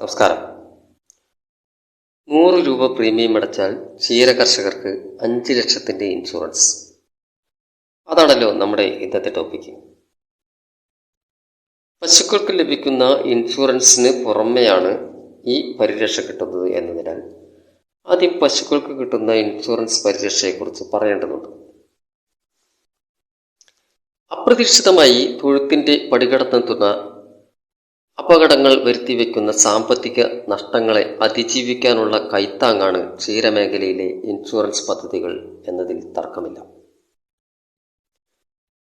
നമസ്കാരം. 100 രൂപ പ്രീമിയം അടച്ചാൽ ക്ഷീര കർഷകർക്ക് 5 ലക്ഷത്തിൻ്റെ ഇൻഷുറൻസ്. അതാണല്ലോ നമ്മുടെ ഇന്നത്തെ ടോപ്പിക്ക്. പശുക്കൾക്ക് ലഭിക്കുന്ന ഇൻഷുറൻസിന് പുറമെയാണ് ഈ പരിരക്ഷ കിട്ടുന്നത് എന്നതിനാൽ ആദ്യം പശുക്കൾക്ക് കിട്ടുന്ന ഇൻഷുറൻസ് പരിരക്ഷയെക്കുറിച്ച് പറയേണ്ടതുണ്ട്. അപ്രതീക്ഷിതമായി തൊഴുത്തിന്റെ പടികടന്നെത്തുന്ന അപകടങ്ങൾ വരുത്തിവെക്കുന്ന സാമ്പത്തിക നഷ്ടങ്ങളെ അതിജീവിക്കാനുള്ള കൈത്താങ്ങാണ് ക്ഷീരമേഖലയിലെ ഇൻഷുറൻസ് പദ്ധതികൾ എന്നതിൽ തർക്കമില്ല.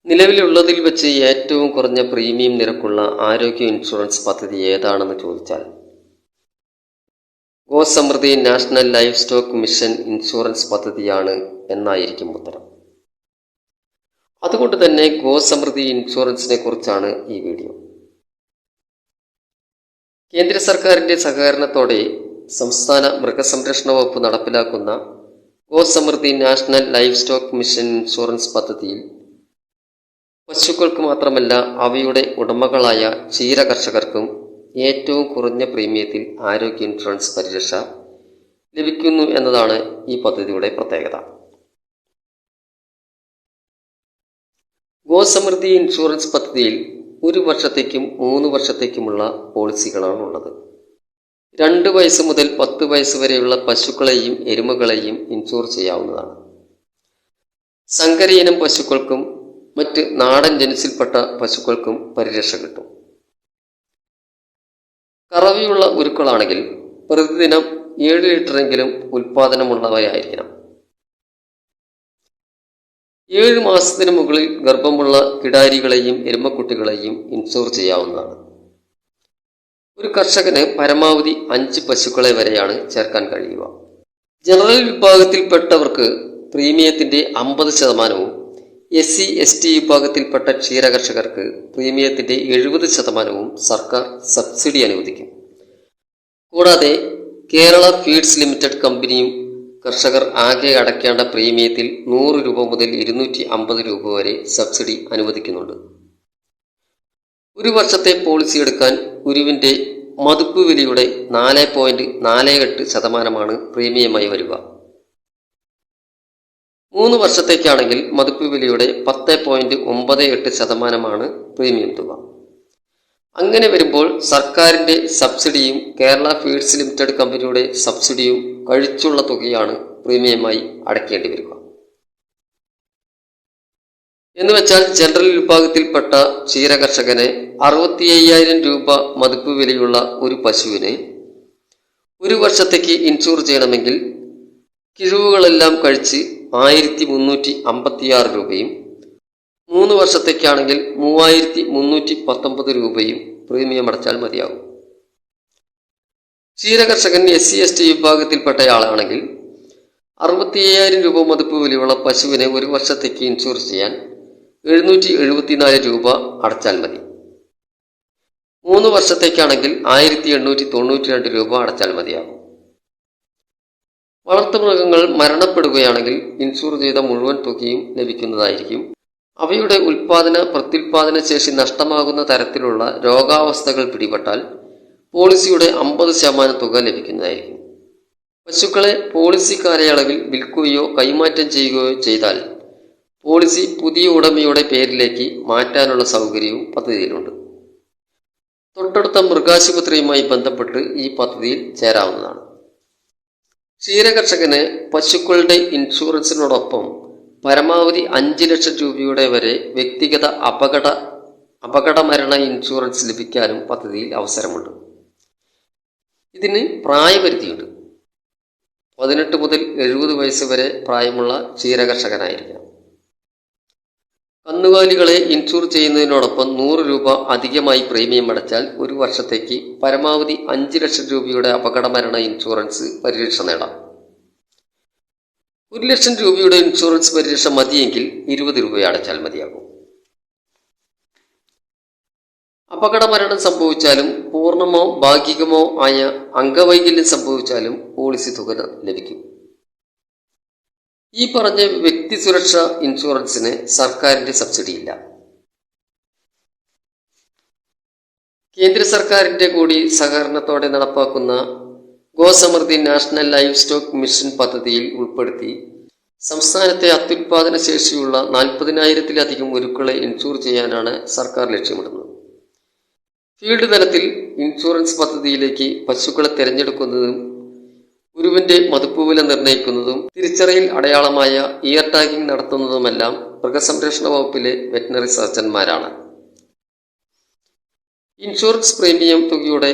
നിലവിലുള്ളതിൽ വെച്ച് ഏറ്റവും കുറഞ്ഞ പ്രീമിയം നിരക്കുള്ള ആരോഗ്യ ഇൻഷുറൻസ് പദ്ധതി ഏതാണെന്ന് ചോദിച്ചാൽ Gosamriddhi national life stock mission insurance പദ്ധതിയാണ് എന്നായിരിക്കും ഉത്തരം. അതുകൊണ്ട് തന്നെ ഗോസമൃദ്ധി ഇൻഷുറൻസിനെ കുറിച്ചാണ് ഈ വീഡിയോ. കേന്ദ്ര സർക്കാരിന്റെ സഹകരണത്തോടെ സംസ്ഥാന മൃഗസംരക്ഷണ വകുപ്പ് നടപ്പിലാക്കുന്ന Gosamriddhi national life stock mission insurance പദ്ധതിയിൽ പശുക്കൾക്ക് മാത്രമല്ല അവയുടെ ഉടമകളായ ക്ഷീര കർഷകർക്കും ഏറ്റവും കുറഞ്ഞ പ്രീമിയത്തിൽ ആരോഗ്യ ഇൻഷുറൻസ് പരിരക്ഷ ലഭിക്കുന്നു എന്നതാണ് ഈ പദ്ധതിയുടെ പ്രത്യേകത. ഗോസമൃദ്ധി ഇൻഷുറൻസ് പദ്ധതിയിൽ 1 വർഷത്തേക്കും 3 വർഷത്തേക്കുമുള്ള പോളിസികളാണ് ഉള്ളത്. 2 വയസ്സ് മുതൽ 10 വയസ്സ് വരെയുള്ള പശുക്കളെയും എരുമകളെയും ഇൻഷുർ ചെയ്യാവുന്നതാണ്. സങ്കരയിനം പശുക്കൾക്കും മറ്റ് നാടൻ ജനുസിൽപ്പെട്ട പശുക്കൾക്കും പരിരക്ഷ കിട്ടും. കറവിയുള്ള ഉരുക്കളാണെങ്കിൽ പ്രതിദിനം 7 ലിറ്ററെങ്കിലും ഉൽപാദനമുള്ളവയായിരിക്കണം. 7 മാസത്തിന് മുകളിൽ ഗർഭമുള്ള കിടാരികളെയും എരുമക്കുട്ടികളെയും ഇൻഷുർ ചെയ്യാവുന്നതാണ്. ഒരു കർഷകന് പരമാവധി 5 പശുക്കളെ വരെയാണ് ചേർക്കാൻ കഴിയുക. ജനറൽ വിഭാഗത്തിൽപ്പെട്ടവർക്ക് പ്രീമിയത്തിന്റെ 50%വും SC/ST വിഭാഗത്തിൽപ്പെട്ട ക്ഷീര കർഷകർക്ക് പ്രീമിയത്തിന്റെ 70%വും സർക്കാർ സബ്സിഡി അനുവദിക്കും. കൂടാതെ കേരള ഫീഡ്സ് ലിമിറ്റഡ് കമ്പനിയും കർഷകർ ആകെ അടയ്ക്കേണ്ട പ്രീമിയത്തിൽ 100 രൂപ മുതൽ 250 രൂപ വരെ സബ്സിഡി അനുവദിക്കുന്നുണ്ട്. 1 വർഷത്തെ പോളിസി എടുക്കാൻ ഉരുവിന്റെ മതിപ്പ് വിലയുടെ 4.48% പ്രീമിയമായി വരിക. 3 വർഷത്തേക്കാണെങ്കിൽ മതിപ്പ് വിലയുടെ 10.98% പ്രീമിയം തുക. അങ്ങനെ വരുമ്പോൾ സർക്കാരിന്റെ സബ്സിഡിയും കേരള ഫീഡ്സ് ലിമിറ്റഡ് കമ്പനിയുടെ സബ്സിഡിയും കഴിച്ചുള്ള തുകയാണ് പ്രീമിയമായി അടയ്ക്കേണ്ടി വരിക. എന്നുവെച്ചാൽ ജനറൽ വിഭാഗത്തിൽപ്പെട്ട ക്ഷീര കർഷകന് 65,000 രൂപ മതിപ്പ് വിലയുള്ള ഒരു പശുവിനെ 1 വർഷത്തേക്ക് ഇൻഷുർ ചെയ്യണമെങ്കിൽ കിഴിവുകളെല്ലാം കഴിച്ച് 1,356 രൂപയും 3 വർഷത്തേക്കാണെങ്കിൽ 3,319 രൂപയും പ്രീമിയം അടച്ചാൽ മതിയാകും. ക്ഷീരകർഷകൻ SC/ST വിഭാഗത്തിൽപ്പെട്ടയാളാണെങ്കിൽ 65,000 രൂപ മതിപ്പ് വിലയുള്ള പശുവിനെ 1 വർഷത്തേക്ക് ഇൻഷുർ ചെയ്യാൻ 774 രൂപ അടച്ചാൽ മതി. 3 വർഷത്തേക്കാണെങ്കിൽ 1,892 രൂപ അടച്ചാൽ മതിയാകും. വളർത്തുമൃഗങ്ങൾ മരണപ്പെടുകയാണെങ്കിൽ ഇൻഷുർ ചെയ്ത മുഴുവൻ തുകയും ലഭിക്കുന്നതായിരിക്കും. അവയുടെ പ്രത്യുൽപാദന ശേഷി നഷ്ടമാകുന്ന തരത്തിലുള്ള രോഗാവസ്ഥകൾ പിടിപെട്ടാൽ പോളിസിയുടെ 50% തുക ലഭിക്കുന്നതായിരിക്കും. പശുക്കളെ പോളിസി കാലയളവിൽ വിൽക്കുകയോ കൈമാറ്റം ചെയ്യുകയോ ചെയ്താൽ പോളിസി പുതിയ ഉടമയുടെ പേരിലേക്ക് മാറ്റാനുള്ള സൗകര്യവും പദ്ധതിയിലുണ്ട്. തൊട്ടടുത്ത മൃഗാശുപത്രിയുമായി ബന്ധപ്പെട്ട് ഈ പദ്ധതിയിൽ ചേരാവുന്നതാണ്. ക്ഷീരകർഷകന് പശുക്കളുടെ ഇൻഷുറൻസിനോടൊപ്പം പരമാവധി 5 ലക്ഷം രൂപയുടെ വരെ വ്യക്തിഗത അപകടമരണ ഇൻഷുറൻസ് ലഭിക്കാനും പദ്ധതിയിൽ അവസരമുണ്ട്. ഇതിന് പ്രായപരിധിയുണ്ട്. 18 മുതൽ 70 വയസ്സ് വരെ പ്രായമുള്ള ക്ഷീരകർഷകനായിരിക്കണം. കന്നുകാലികളെ ഇൻഷുർ ചെയ്യുന്നതിനോടൊപ്പം 100 രൂപ അധികമായി പ്രീമിയം അടച്ചാൽ 1 വർഷത്തേക്ക് പരമാവധി 5 ലക്ഷം രൂപയുടെ അപകടമരണ ഇൻഷുറൻസ് പരിരക്ഷ നേടാം. 1 ലക്ഷം രൂപയുടെ ഇൻഷുറൻസ് പരിരക്ഷ മതിയെങ്കിൽ 20 രൂപ അടച്ചാൽ മതിയാകും. അപകടമരണം സംഭവിച്ചാലും പൂർണ്ണമോ ഭാഗികമോ ആയ അംഗവൈകല്യം സംഭവിച്ചാലും പോളിസി തുക ലഭിക്കും. ഈ പറഞ്ഞ വ്യക്തി സുരക്ഷാ ഇൻഷുറൻസിന് സർക്കാരിന്റെ സബ്സിഡിയില്ല. കേന്ദ്ര സർക്കാരിൻ്റെ കൂടി സഹകരണത്തോടെ നടപ്പാക്കുന്ന ഗോസമൃദ്ധി നാഷണൽ ലൈവ് സ്റ്റോക്ക് മിഷൻ പദ്ധതിയിൽ ഉൾപ്പെടുത്തി സംസ്ഥാനത്തെ അത്യുൽപാദന ശേഷിയുള്ള 40,000-ത്തിലധികം ഉരുക്കളെ ഇൻഷൂർ ചെയ്യാനാണ് സർക്കാർ ലക്ഷ്യമിടുന്നത്. ഫീൽഡ് തലത്തിൽ ഇൻഷുറൻസ് പദ്ധതിയിലേക്ക് പശുക്കളെ തിരഞ്ഞെടുക്കുന്നതും ഉരുവിന്റെ മതിപ്പുവില നിർണ്ണയിക്കുന്നതും തിരിച്ചറിയൽ അടയാളമായ ഇയർ ടാഗിംഗ് നടത്തുന്നതുമെല്ലാം മൃഗസംരക്ഷണ വകുപ്പിലെ വെറ്റിനറി സർജന്മാരാണ്. ഇൻഷുറൻസ് പ്രീമിയം തുകയുടെ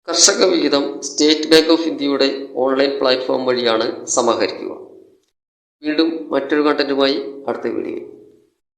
കർഷക വിഹിതം സ്റ്റേറ്റ് ബാങ്ക് ഓഫ് ഇന്ത്യയുടെ ഓൺലൈൻ പ്ലാറ്റ്ഫോം വഴിയാണ് സമാഹരിക്കുക. വീണ്ടും മറ്റൊരു കണ്ടന്റുമായി അടുത്ത വീഡിയോയിൽ.